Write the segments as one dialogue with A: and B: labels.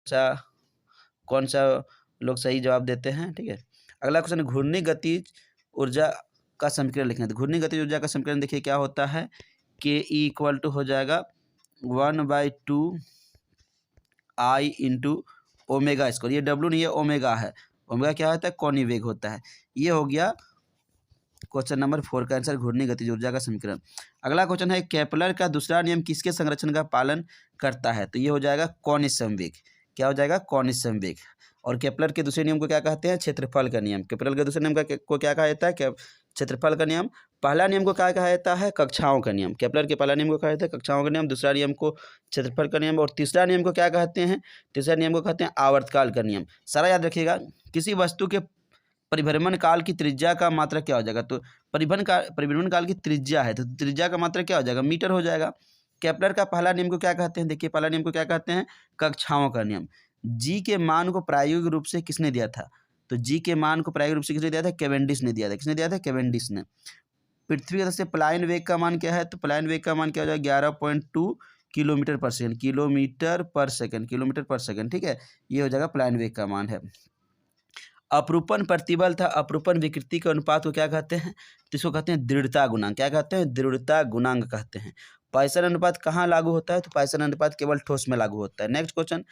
A: सा कौन सा लोग सही जवाब देते हैं, ठीक है। अगला क्वेश्चन, घूर्णी गतिज ऊर्जा का समीकरण लिखना है। तो घूर्णी गतिज ऊर्जा का समीकरण देखिए क्या होता है, के ई इक्वल टू हो जाएगा 1/2 आई इंटू ओमेगा स्क्वायर। ये डब्ल्यू नहीं है, ओमेगा है। ओमेगा क्या होता है, कोणीय वेग होता है। ये हो गया क्वेश्चन नंबर 4 का आंसर, घूर्णी गतिज ऊर्जा का समीकरण। अगला क्वेश्चन है, केपलर का दूसरा नियम किसके संरक्षण का पालन करता है। तो ये हो जाएगा कोणीय संवेग। क्या हो जाएगा, कोणीय संवेग। और केपलर के दूसरे नियम को क्या कहते हैं, क्षेत्रफल का नियम। केपलर के दूसरे नियम को क्या कहा जाता है, क्षेत्रफल का नियम। पहला नियम को क्या कहा जाता है, कक्षाओं का नियम। केपलर के पहला नियम को कहा जाता है कक्षाओं का नियम, दूसरा नियम को क्षेत्रफल का नियम, और तीसरा नियम को क्या कहते हैं, तीसरा नियम को कहते हैं आवर्तकाल का नियम। सारा याद रखिएगा। किसी वस्तु के परिभ्रमण काल की त्रिज्या का मात्रक क्या हो जाएगा, तो परिभ्रमण काल की त्रिज्या है, तो त्रिज्या का मात्रक क्या हो जाएगा, मीटर हो जाएगा। केपलर का पहला नियम को क्या कहते हैं, देखिए पहला नियम को क्या कहते हैं, कक्षाओं का नियम। जी के मान को प्रायोगिक रूप से किसने दिया था, तो जी के मान को प्रायोगिक रूप से किसने दिया था, कैवेंडिश ने दिया था। किसने दिया था, कैवेंडिश ने। पृथ्वी की तरफ से पलायन वेग का मान क्या है, तो पलायन वेग का मान क्या हो जाएगा, 11.2 किलोमीटर पर सेकंड। किलोमीटर पर सेकंड, किलोमीटर पर सेकंड, ठीक है। ये हो जाएगा पलायन वेग का मान है। अपरूपण प्रतिबल था अपरूपण विकृति के अनुपात को क्या कहते हैं, तो इसको कहते हैं दृढ़ता गुणांक। क्या कहते हैं, दृढ़ता गुणांक कहते हैं। पॉइसन अनुपात कहाँ लागू होता है, तो पॉइसन अनुपात केवल ठोस में लागू होता है। नेक्स्ट क्वेश्चन,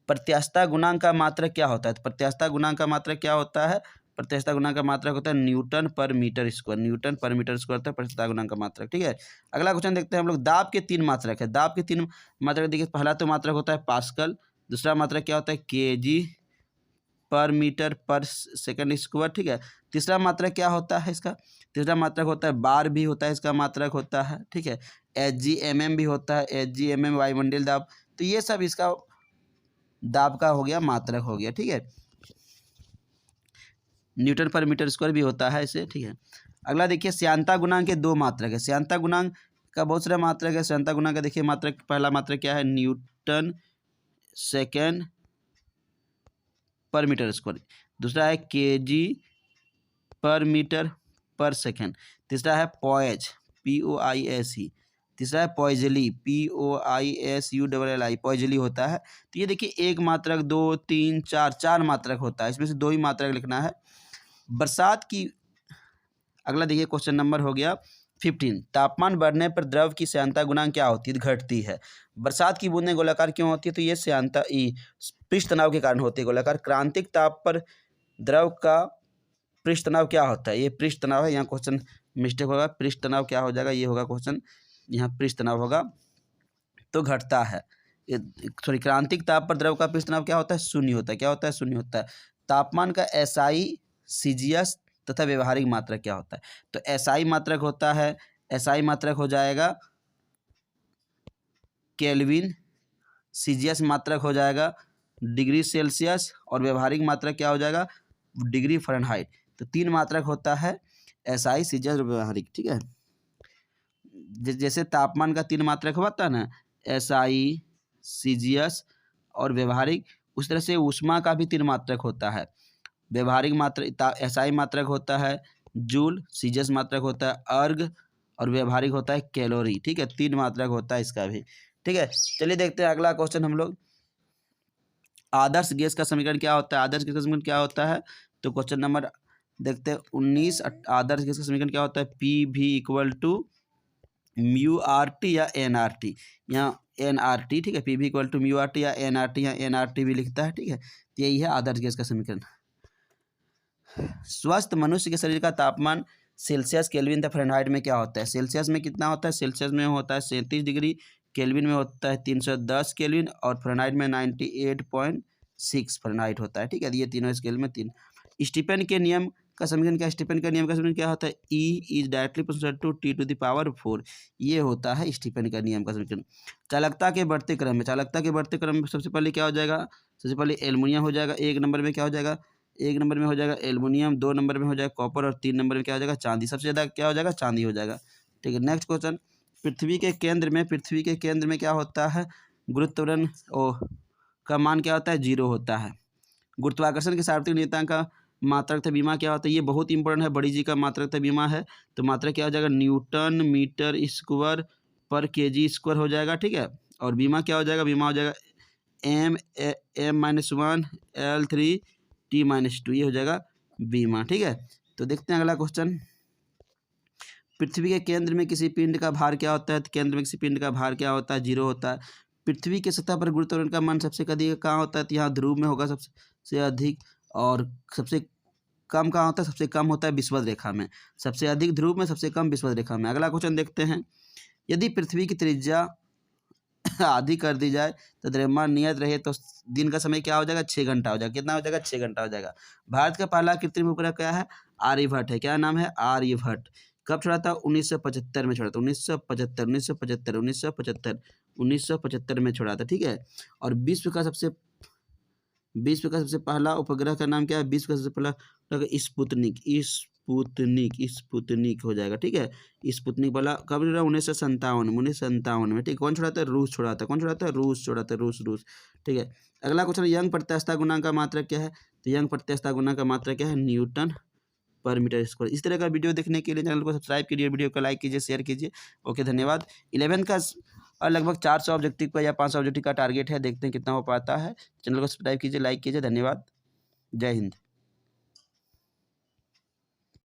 A: प्रत्यास्थता गुणांक का मात्रक क्या होता है, तो प्रत्यास्थता गुणांक का मात्रक क्या होता है, प्रत्यास्थता गुणांक का मात्रक होता है न्यूटन पर मीटर स्क्वायर। न्यूटन पर मीटर स्क्वायर होता है प्रत्यास्थता गुणांक का मात्रक, ठीक है। अगला क्वेश्चन देखते हैं हम लोग, दाब के 3 मात्रक है। दाब के 3 मात्रक देखिए, पहला तो मात्रक होता है पास्कल, दूसरा मात्रक क्या होता है, केजी पर मीटर पर सेकंड स्क्वायर, ठीक है। तीसरा मात्रक क्या होता है इसका, तीसरा मात्रक होता है बार भी होता है इसका मात्रक होता है, ठीक है। SG/mm भी होता है, SG/mm वायुमंडल दाब। तो ये सब इसका दाब का हो गया, मात्रक हो गया, ठीक है। न्यूटन पर मीटर स्क्वायर भी होता है इसे, ठीक है। अगला देखिए, श्यानता गुणांक के 2 मात्रक है। श्यानता गुणांक का बहुत सारा मात्रक है। श्यानता गुणांक का देखिए मात्रक, पहला मात्रक क्या है, न्यूटन सेकेंड पर मीटर स्क्वायर। दूसरा है केजी पर मीटर पर सेकेंड। तीसरा है पॉइज, POISE। तीसरा है पॉइजली, POISULLI, पॉइजली होता है। तो ये देखिए, एक मात्रक, 2, 3, 4 मात्रक होता है, इसमें से 2 ही मात्रक लिखना है। बरसात की, अगला देखिए क्वेश्चन नंबर हो गया 15, तापमान बढ़ने पर द्रव की श्यानता गुणांक क्या होती है, घटती है। बरसात की बूंदें गोलाकार क्यों होती है, तो ये श्यानता पृष्ठ तनाव के कारण होती है गोलाकार। क्रांतिक ताप पर द्रव का पृष्ठ तनाव क्या होता है, ये पृष्ठ तनाव है। यहाँ क्वेश्चन मिस्टेक होगा, पृष्ठ तनाव क्या हो जाएगा, ये होगा क्वेश्चन, यहाँ पृष्ठ तनाव होगा, तो घटता है। सॉरी, क्रांतिक ताप पर द्रव का पृष्ठ तनाव क्या होता है, शून्य होता है। क्या होता है, शून्य होता है। तापमान का SI, CGS तथा व्यवहारिक मात्रक क्या होता है, तो SI मात्रक होता है, SI मात्रक हो जाएगा केल्विन, CGS मात्रक हो जाएगा डिग्री सेल्सियस, और व्यवहारिक मात्रक क्या हो जाएगा, डिग्री फ़ारेनहाइट। तो 3 मात्रक होता है, SI, CGS और व्यवहारिक, ठीक है। जैसे तापमान का 3 मात्रक होता है ना, SI, CGS और व्यवहारिक, उस तरह से ऊष्मा का भी 3 मात्रक होता है। व्यवहारिक मात्रक SI मात्रक होता है जूल, CGS मात्रक होता है अर्ग, और व्यवहारिक होता है कैलोरी, ठीक है। 3 मात्रक होता है इसका भी, ठीक है। चलिए देखते हैं अगला क्वेश्चन हम लोग, आदर्श गैस का समीकरण क्या होता है। आदर्श गैस का समीकरण क्या होता है, तो क्वेश्चन नंबर देखते हैं 19, आदर्श गैस का समीकरण क्या होता है, PV इक्वल टू μRT या nRT, यहाँ nRT, ठीक है। PV इक्वल टू μRT या nRT, यहाँ nRT भी लिखता है, ठीक है। तो यही है आदर्श गैस का समीकरण। स्वस्थ मनुष्य के शरीर का तापमान सेल्सियस, केल्विन तथा फ़ारेनहाइट में क्या होता है। सेल्सियस में कितना होता है, सेल्सियस में होता है 37 डिग्री, केल्विन में होता है 310 केल्विन, और फ़ारेनहाइट में 98.6 फ़ारेनहाइट होता है, ठीक है। ये तीनों स्केल में 3। स्टीफन के नियम का समीकरण क्या, स्टीफन का नियम का समीकरण क्या होता है, E is directly proportional to T⁴। ये होता है स्टीफन का नियम का समीकरण। चालकता के बढ़ते क्रम में, चालकता के बढ़ते क्रम में सबसे पहले क्या हो जाएगा, सबसे पहले एल्युमिनियम हो जाएगा, 1 नंबर में क्या हो जाएगा, 1 नंबर में हो जाएगा एल्युमिनियम, 2 नंबर में हो जाएगा कॉपर, और 3 नंबर में क्या हो जाएगा, चांदी। सबसे ज़्यादा क्या हो जाएगा, चांदी हो जाएगा, ठीक है। नेक्स्ट क्वेश्चन, पृथ्वी के केंद्र में क्या होता है, गुरुत्वाकर्षण का मान क्या होता है, 0 होता है। गुरुत्वाकर्षण के सार्वत्रिक नियतांक का मात्रक तथा बीमा क्या होता है, ये बहुत इंपॉर्टेंट है, बड़ी जी का मात्रक तथा बीमा है। तो मात्रक क्या हो जाएगा, न्यूटन मीटर स्क्वायर पर केजी स्क्वायर हो जाएगा, ठीक है। और बीमा क्या हो जाएगा, बीमा हो जाएगा m-1 L3T-2 ये हो जाएगा बीमा। ठीक है, तो देखते हैं अगला क्वेश्चन। पृथ्वी के केंद्र में किसी पिंड का भार क्या होता है? तो केंद्र में किसी पिंड का भार क्या होता है? 0 होता है। पृथ्वी की सतह पर गुरुत्वाकर्षण का मान सबसे अधिक कहाँ होता है? तो यहाँ ध्रुव में होगा सबसे अधिक, और सबसे कम कहाँ होता है? सबसे कम होता है विषुवत रेखा में। सबसे अधिक ध्रुव में, सबसे कम विषुवत रेखा में। अगला क्वेश्चन देखते हैं। यदि पृथ्वी की त्रिज्या आधी कर दी जाए तो द्रव्यमान नियत रहे तो दिन का समय क्या हो जाएगा? 6 घंटा हो जाएगा। कितना हो जाएगा? 6 घंटा हो जाएगा। भारत का पहला कृत्रिम उपग्रह क्या है? आर्यभट्ट है। क्या नाम है? आर्यभट्ट। कब छोड़ा था? 1975 में छोड़ा था। 1975 में छोड़ा था। ठीक है, और विश्व का सबसे पहला उपग्रह का नाम क्या है? विश्व का सबसे पहला स्पुतनिक हो जाएगा। ठीक है, स्पुतनिक वाला कब छोड़ा? 1957 में। ठीक, कौन छोड़ा था? रूस छोड़ा था। कौन छोड़ा था? रूस छोड़ा था। रूस। ठीक है, अगला क्वेश्चन, यंग प्रत्यास्थता गुणांक का मात्रक क्या है? तो यंग प्रत्यास्थता गुणांक का मात्रक क्या है? न्यूटन पर मीटर स्क्वायर। इस तरह का वीडियो देखने के लिए चैनल को सब्सक्राइब कीजिए, वीडियो को लाइक कीजिए, शेयर कीजिए। ओके, धन्यवाद। 11 का और लगभग 400 ऑब्जेक्टिव का या 500 ऑब्जेक्टिव का टारगेट है, देखते हैं कितना हो पाता है। चैनल को सब्सक्राइब कीजिए, लाइक कीजिए। धन्यवाद, जय हिंद।